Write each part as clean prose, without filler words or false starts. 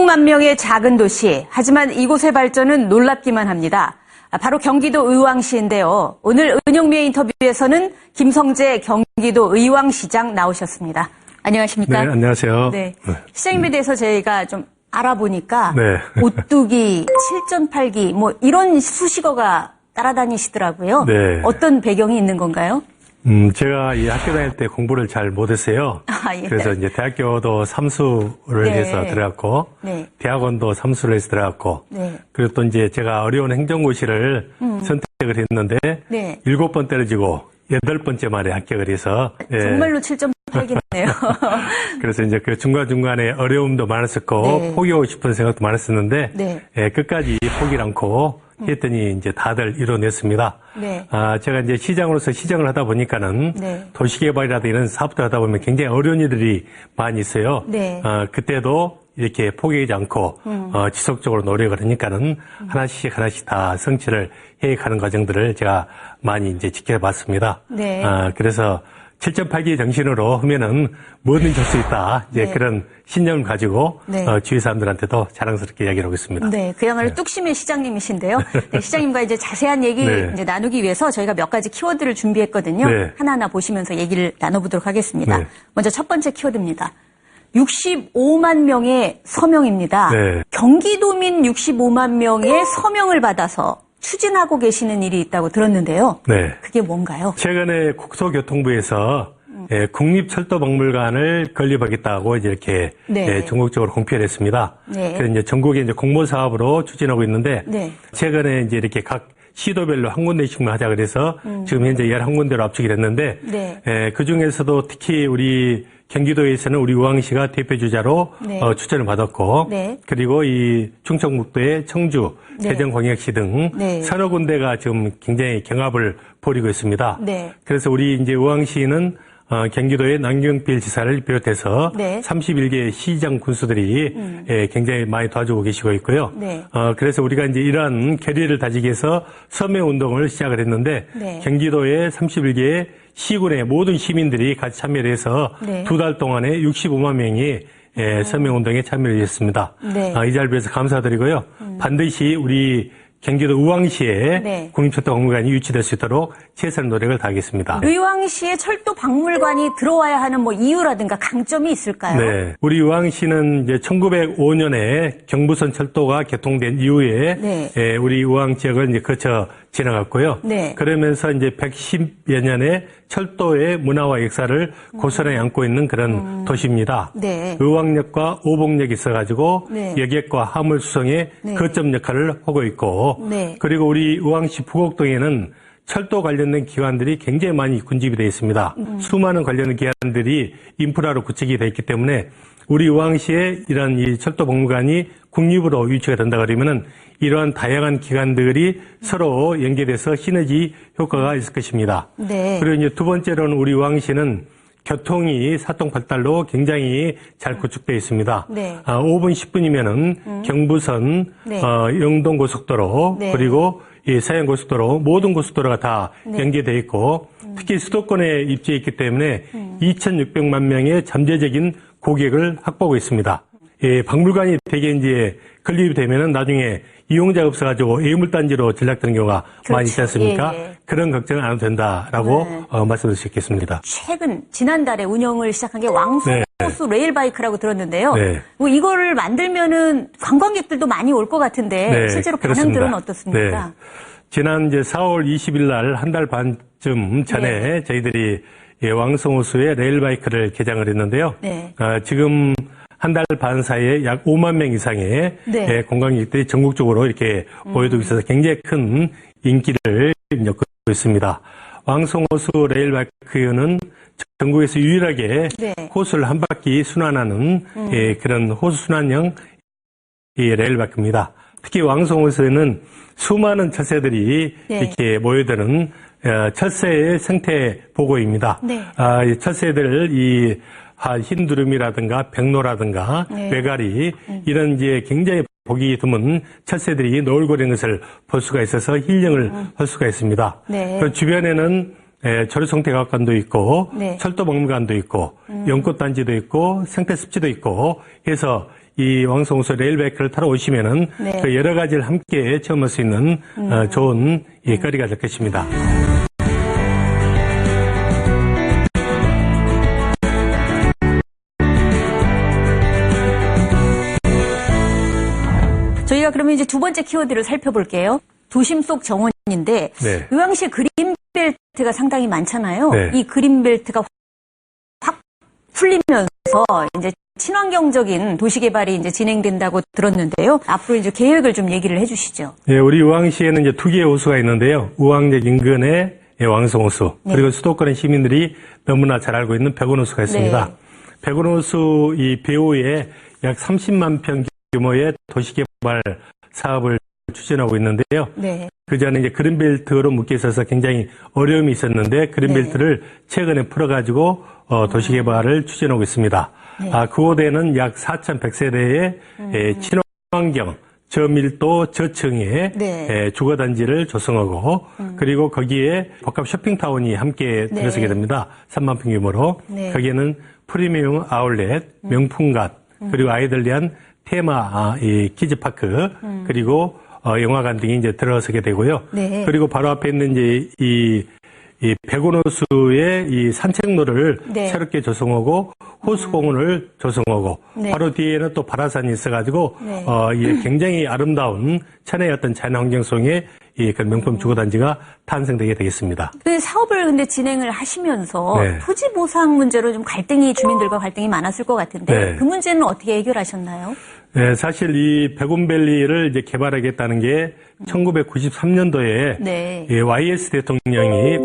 65만 명의 작은 도시, 하지만 이곳의 발전은 놀랍기만 합니다. 바로 경기도 의왕시인데요. 오늘 은영미의 인터뷰에서는 김성재 경기도 의왕시장 나오셨습니다. 안녕하십니까? 네, 안녕하세요. 네. 시장님에 대해서 저희가 좀 알아보니까 네. 오뚜기, 7.8기 뭐 이런 수식어가 따라다니시더라고요. 네. 어떤 배경이 있는 건가요? 제가 이 학교 다닐 때 공부를 잘 못했어요. 예. 그래서 이제 대학교도 삼수를 네. 해서 들어갔고, 네. 대학원도 삼수를 해서 들어갔고, 네. 그리고 또 이제 제가 어려운 행정고시를 선택을 했는데, 네. 7번 떨어지고 8번째 만에 합격을 해서, 예. 정말로 7.8기네요. 그래서 이제 그 중간중간에 어려움도 많았었고, 네. 포기하고 싶은 생각도 많았었는데, 네. 예, 끝까지 포기를 않고 했더니 이제 다들 이뤄냈습니다. 네. 제가 이제 시장으로서 시장을 하다 보니까는 네. 도시개발이라든가 이런 사업들 하다 보면 굉장히 어려운 일들이 많이 있어요. 네. 그때도 이렇게 포기하지 않고 지속적으로 노력을 하니까는 하나씩 다 성취를 해가는 과정들을 제가 많이 이제 지켜봤습니다. 네. 그래서 7.8기 정신으로 하면은 뭐든지 할 수 있다. 이제 네. 그런 신념을 가지고 네. 주위 사람들한테도 자랑스럽게 이야기를 하고 있습니다. 네, 그야말로 뚝심의 시장님이신데요. 네, 시장님과 이제 자세한 얘기 네. 이제 나누기 위해서 저희가 몇 가지 키워드를 준비했거든요. 네. 하나하나 보시면서 얘기를 나눠보도록 하겠습니다. 네. 먼저 첫 번째 키워드입니다. 65만 명의 서명입니다. 네. 경기도민 65만 명의 서명을 받아서 추진하고 계시는 일이 있다고 들었는데요. 네. 그게 뭔가요? 최근에 국토교통부에서 국립철도박물관을 건립하겠다고 이제 이렇게 네. 전국적으로 공표를 했습니다. 네. 그래서 이제 전국에 이제 공모 사업으로 추진하고 있는데 네. 최근에 이제 이렇게 각 시도별로 한 군데씩만 하자 그래서 지금 현재 11군데로 압축이 됐는데 네. 그 중에서도 특히 우리 경기도에서는 우리 의왕시가 대표주자로 네. 추천을 받았고 네. 그리고 이 충청북도의 청주, 네. 대전광역시 등 네. 서너 군데가 지금 굉장히 경합을 벌이고 있습니다. 네. 그래서 우리 이제 의왕시는 경기도의 남경필 지사를 비롯해서 네. 31개 시장 군수들이 굉장히 많이 도와주고 계시고 있고요. 네. 그래서 우리가 이제 이러한 결의를 다지기 위해서 서명 운동을 시작을 했는데 네. 경기도의 31개 시군의 모든 시민들이 같이 참여를 해서 네. 2달 동안에 65만 명이 서명 운동에 참여를 했습니다. 네. 이 자리를 위해서 감사드리고요. 반드시 우리 경기도 의왕시에 네. 국립철도박물관이 유치될 수 있도록 최선의 노력을 다하겠습니다. 의왕시에 철도 박물관이 들어와야 하는 뭐 이유라든가 강점이 있을까요? 네. 우리 의왕시는 이제 1905년에 경부선 철도가 개통된 이후에 네. 우리 의왕 지역을 이제 거쳐 지나갔고요. 네. 그러면서 이제 110여 년의 철도의 문화와 역사를 고스란히 안고 있는 그런 도시입니다. 네. 의왕역과 오봉역이 있어가지고 네. 여객과 화물 수송의 네. 거점 역할을 하고 있고 네. 그리고 우리 의왕시 부곡동에는 철도 관련된 기관들이 굉장히 많이 군집이 되어 있습니다. 수많은 관련 기관들이 인프라로 구축이 되어 있기 때문에 우리 의왕시에 이런 이 철도 박물관이 국립으로 유치가 된다 그러면은 이러한 다양한 기관들이 서로 연계돼서 시너지 효과가 있을 것입니다. 네. 그리고 이제 두 번째로는 우리 의왕시는 교통이 사통팔달로 굉장히 잘 구축되어 있습니다. 네. 5분, 10분이면은 경부선, 네. 영동고속도로, 네. 그리고 이 서해안고속도로, 모든 고속도로가 다 네. 연계되어 있고, 특히 수도권에 입지해 있기 때문에 2,600만 명의 잠재적인 고객을 확보하고 있습니다. 박물관이 되게 이제 건립이 되면은 나중에 이용자가 없어가지고 예물단지로 전락되는 경우가 그렇죠. 많이 있지 않습니까? 예, 예. 그런 걱정은 안 해도 된다라고 네. 말씀드릴 수 있겠습니다. 지난달에 운영을 시작한 게 왕송호수 레일바이크라고 들었는데요. 네. 뭐 이거를 만들면은 관광객들도 많이 올 것 같은데 네, 실제로 그렇습니다. 반응들은 어떻습니까? 네. 지난 이제 4월 20일 날 한 달 반쯤 전에 네. 저희들이 왕송호수에 레일바이크를 개장을 했는데요. 네. 지금 한 달 반 사이에 약 5만 명 이상의 네. 관광객들이 전국적으로 이렇게 모여들고 있어서 굉장히 큰 인기를 얻고 있습니다. 왕송호수 레일바이크는 전국에서 유일하게 네. 호수를 한 바퀴 순환하는 그런 호수 순환형 레일바이크입니다. 특히 왕송호수에는 수많은 철새들이 네. 이렇게 모여드는 철새의 생태 보고입니다. 네. 이 철새들 흰두루미라든가 백로라든가 네. 외가리 이런 이제 굉장히 보기 드문 철새들이 노을거리는 것을 볼 수가 있어서 힐링을 할 수가 있습니다. 네. 그 주변에는 조류생태과학관도 있고 네. 철도박물관도 있고 연꽃단지도 있고 생태습지도 있고 해서 이 왕성호수 레일베이크를 타러 오시면은 네. 그 여러 가지를 함께 체험할 수 있는 좋은 거리가 될 것입니다. 저희가 그러면 이제 두 번째 키워드를 살펴볼게요. 도심 속 정원인데 네. 의왕시 그린벨트가 상당히 많잖아요. 네. 이 그린벨트가 확 풀리면서 이제 친환경적인 도시 개발이 이제 진행된다고 들었는데요. 앞으로 이제 계획을 좀 얘기를 해주시죠. 네, 우리 의왕시에는 이제 두 개의 호수가 있는데요. 의왕역 인근의 왕성호수, 네. 그리고 수도권의 시민들이 너무나 잘 알고 있는 백운호수가 있습니다. 네. 백운호수 이 배후에 약 30만 평 규모의 도시개발 사업을 추진하고 있는데요. 네. 그 전에 이제 그린벨트로 묶여 있어서 굉장히 어려움이 있었는데 그린벨트를 최근에 풀어가지고 도시개발을 추진하고 있습니다. 네. 그곳에는 약 4,100세대의 친환경 저밀도 저층의 네. 주거단지를 조성하고 그리고 거기에 복합 쇼핑타운이 함께 네. 들어서게 됩니다. 3만 평 규모로. 네. 거기에는 프리미엄 아울렛, 명품관, 그리고 아이들 위한 테마 이 키즈파크, 그리고 영화관 등이 이제 들어서게 되고요. 네. 그리고 바로 앞에 있는 이제 이 백운호수의 이 산책로를 네. 새롭게 조성하고 호수공원을 조성하고 네. 바로 뒤에는 또 발화산이 있어가지고 네. 이 굉장히 아름다운 천혜의 어떤 자연환경성의 이 그 명품 주거단지가 탄생되게 되겠습니다. 그 사업을 근데 진행을 하시면서 네. 토지 보상 문제로 좀 주민들과 갈등이 많았을 것 같은데 네. 그 문제는 어떻게 해결하셨나요? 네, 사실 이 백운밸리를 이제 개발하겠다는 게 1993년도에 네. YS 대통령이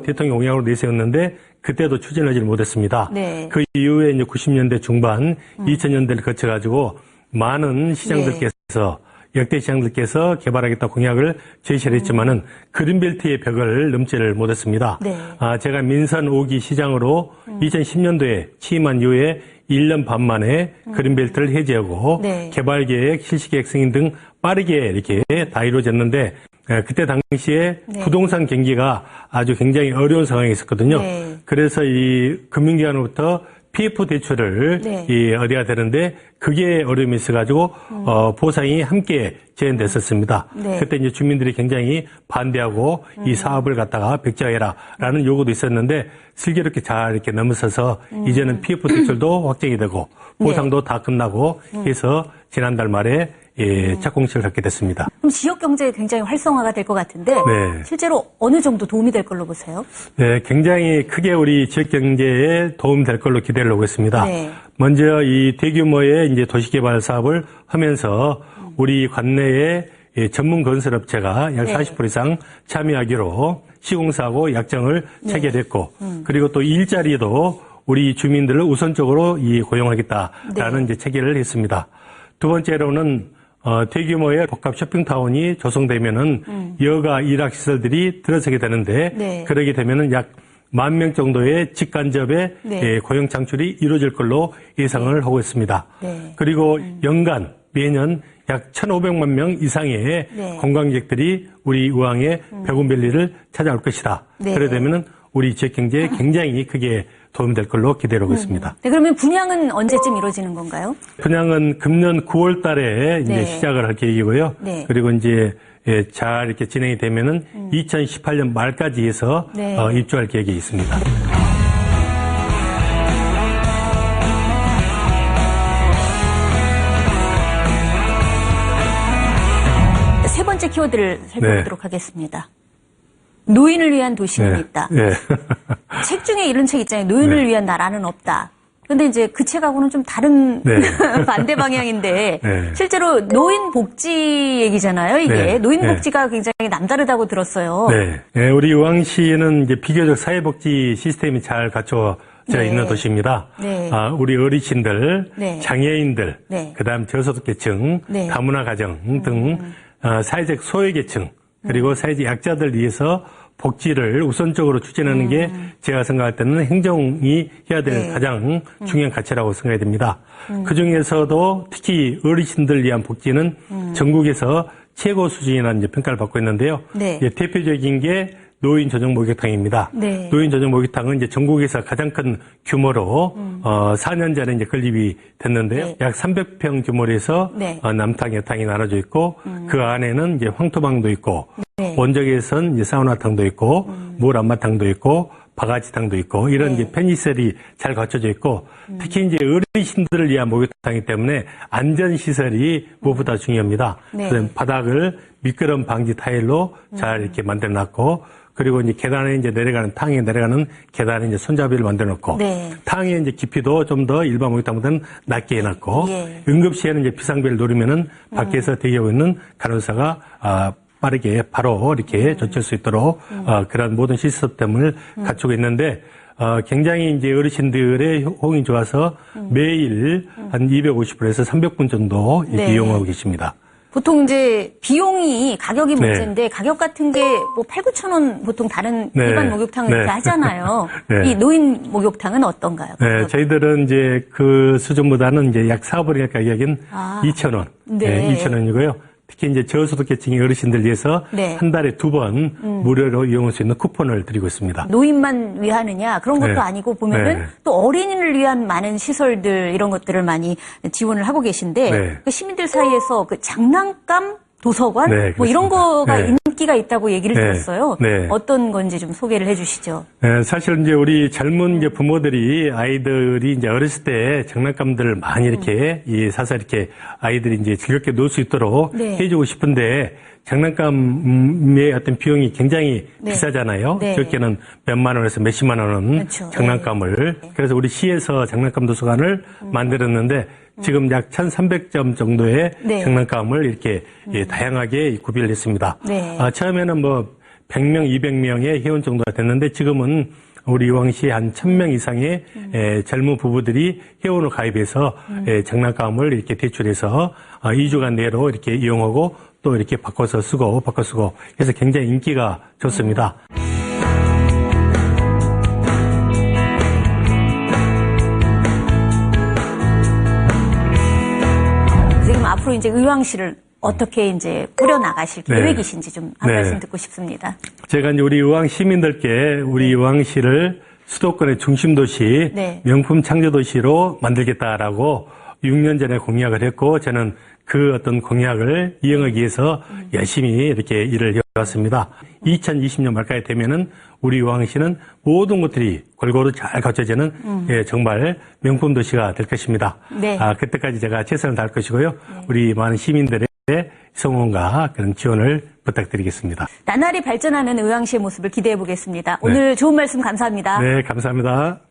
대통령 공약으로 내세웠는데 그때도 추진하지 못했습니다. 네. 그 이후에 이제 90년대 중반, 2000년대를 거쳐가지고 많은 시장들께서 역대 시장들께서 개발하겠다 공약을 제시를 했지만은 그린벨트의 벽을 넘지를 못했습니다. 네. 제가 민선 5기 시장으로 2010년도에 취임한 이후에 1년 반 만에 그린벨트를 해제하고 네. 개발계획, 실시계획 승인 등 빠르게 이렇게 다 이루어졌는데 그때 당시에 네. 부동산 경기가 아주 굉장히 어려운 상황이 있었거든요. 네. 그래서 이 금융기관으로부터 PF 대출을 네. 얻어야 되는데 그게 어려움이 있어가지고 보상이 함께 제한됐었습니다. 네. 그때 이제 주민들이 굉장히 반대하고 이 사업을 갖다가 백지화해라라는 요구도 있었는데 슬기롭게 잘 이렇게 넘어서서 이제는 PF 대출도 확정이 되고 보상도 다 끝나고 해서 지난달 말에 착공식을 갖게 됐습니다. 그럼 지역 경제에 굉장히 활성화가 될 것 같은데 네. 실제로 어느 정도 도움이 될 걸로 보세요? 네, 굉장히 크게 우리 지역 경제에 도움이 될 걸로 기대를 하고 있습니다. 네. 먼저 이 대규모의 이제 도시개발 사업을 하면서 우리 관내에 전문 건설업체가 약 네. 40% 이상 참여하기로 시공사하고 약정을 체결했고, 그리고 또 일자리도 우리 주민들을 우선적으로 고용하겠다라는 네. 이제 체결을 했습니다. 두 번째로는 대규모의 복합 쇼핑타운이 조성되면은 여가 일학시설들이 들어서게 되는데 네. 그러게 되면은 약 10,000명 정도의 직간접의 네. 고용 창출이 이루어질 걸로 예상을 하고 있습니다. 네. 그리고 연간 매년 약 1,500만 명 이상의 네. 관광객들이 우리 의왕의 백운밸리를 찾아올 것이다. 네. 그래 되면은 우리 지역 경제에 굉장히 크게 도움이 될 걸로 기대하고 있습니다. 네, 그러면 분양은 언제쯤 이루어지는 건가요? 분양은 금년 9월 달에 이제 네. 시작을 할 계획이고요. 네. 그리고 이제 잘 이렇게 진행이 되면은 2018년 말까지 해서 네. 입주할 계획이 있습니다. 세 번째 키워드를 살펴보도록 하겠습니다. 노인을 위한 도시는 있다. 네. 책 중에 이런 책 있잖아요. 노인을 네. 위한 나라는 없다. 근데 이제 그 책하고는 좀 다른 네. 반대 방향인데 네. 실제로 노인 복지 얘기잖아요. 이게 네. 노인 네. 복지가 굉장히 남다르다고 들었어요. 네. 우리 의왕시는 이제 비교적 사회복지 시스템이 잘 갖춰져 네. 있는 도시입니다. 네. 우리 어르신들, 네. 장애인들, 네. 그다음 저소득계층, 네. 다문화 가정 등 사회적 소외계층 그리고 사회적 약자들 위해서 복지를 우선적으로 추진하는 게 제가 생각할 때는 행정이 해야 될 네. 가장 중요한 가치라고 생각이 됩니다. 그중에서도 특히 어르신들 위한 복지는 전국에서 최고 수준이라는 이제 평가를 받고 있는데요. 네. 이제 대표적인 게 노인 전용 목욕탕입니다. 네. 노인 전용 목욕탕은 이제 전국에서 가장 큰 규모로 4년 전에 이제 건립이 됐는데요. 네. 약 300평 규모로 해서 네. 남탕, 여탕이 나눠져 있고 그 안에는 이제 황토방도 있고 네. 원적에선 이제 사우나탕도 있고 물 안마탕도 있고 바가지탕도 있고 이런 이제 편의시설이 잘 갖춰져 있고 특히 이제 어르신들을 위한 목욕탕이기 때문에 안전 시설이 무엇보다 중요합니다. 네. 그래서 바닥을 미끄럼 방지 타일로 잘 이렇게 만들어 놨고 그리고 이제 계단에 이제 내려가는 탕에 내려가는 계단에 이제 손잡이를 만들어 놓고 네. 탕의 이제 깊이도 좀 더 일반 목욕탕보다는 낮게 해놨고 예. 응급시에는 이제 비상벨 누르면은 밖에서 대기하고 있는 간호사가 빠르게 바로 이렇게 조치할 수 있도록 그런 모든 시스템을 갖추고 있는데 굉장히 이제 어르신들의 호응이 좋아서 매일 한 250분에서 300분 정도 이렇게 네. 이용하고 계십니다. 보통 이제 비용이 가격이 네. 문제인데 가격 같은 게 뭐 8,000, 9,000원 보통 다른 네. 일반 목욕탕은 네. 이렇게 하잖아요. 네. 이 노인 목욕탕은 어떤가요? 네, 저희들은 이제 그 수준보다는 이제 약 4분의 가격인 2,000원. 네. 2,000원이고요. 특히 이제 저소득계층의 어르신들 위해서 네. 한 달에 2번 무료로 이용할 수 있는 쿠폰을 드리고 있습니다. 노인만 위하느냐 그런 것도 네. 아니고 보면은 네. 또 어린이를 위한 많은 시설들 이런 것들을 많이 지원을 하고 계신데 네. 그 시민들 사이에서 그 장난감 도서관 네, 뭐 이런 그렇습니다. 거가 네. 인기가 있다고 얘기를 네. 들었어요. 네. 어떤 건지 좀 소개를 해주시죠. 네, 사실 이제 우리 젊은 이제 부모들이 아이들이 이제 어렸을 때 장난감들을 많이 이렇게 사서 이렇게 아이들이 이제 즐겁게 놀 수 있도록 네. 해주고 싶은데 장난감의 어떤 비용이 굉장히 네. 비싸잖아요. 네. 적게는 몇만 원에서 몇십만 원은 그렇죠. 장난감을. 네. 그래서 우리 시에서 장난감 도서관을 만들었는데 지금 약 1,300점 정도의 네. 장난감을 이렇게 다양하게 구비를 했습니다. 네. 처음에는 뭐 100명, 200명의 회원 정도가 됐는데 지금은 우리 의왕시에 한 1,000명 이상의 젊은 부부들이 회원을 가입해서 장난감을 이렇게 대출해서 2주간 내로 이렇게 이용하고 또 이렇게 바꿔서 쓰고 해서 굉장히 인기가 좋습니다. 지금 앞으로 이제 의왕시를 어떻게 이제 꾸려나가실 네. 계획이신지 좀 한 네. 말씀 듣고 싶습니다. 제가 이제 우리 의왕 시민들께 우리 의왕시를 수도권의 중심 도시, 네. 명품 창조 도시로 만들겠다라고 6년 전에 공약을 했고 저는 그 어떤 공약을 이행하기 위해서 열심히 이렇게 일을 해왔습니다. 2020년 말까지 되면은 우리 의왕시는 모든 것들이 골고루 잘 갖춰지는 정말 명품 도시가 될 것입니다. 네. 그때까지 제가 최선을 다할 것이고요. 우리 많은 시민들의 성원과 그런 지원을 부탁드리겠습니다. 나날이 발전하는 의왕시의 모습을 기대해 보겠습니다. 오늘 좋은 말씀 감사합니다. 네, 감사합니다.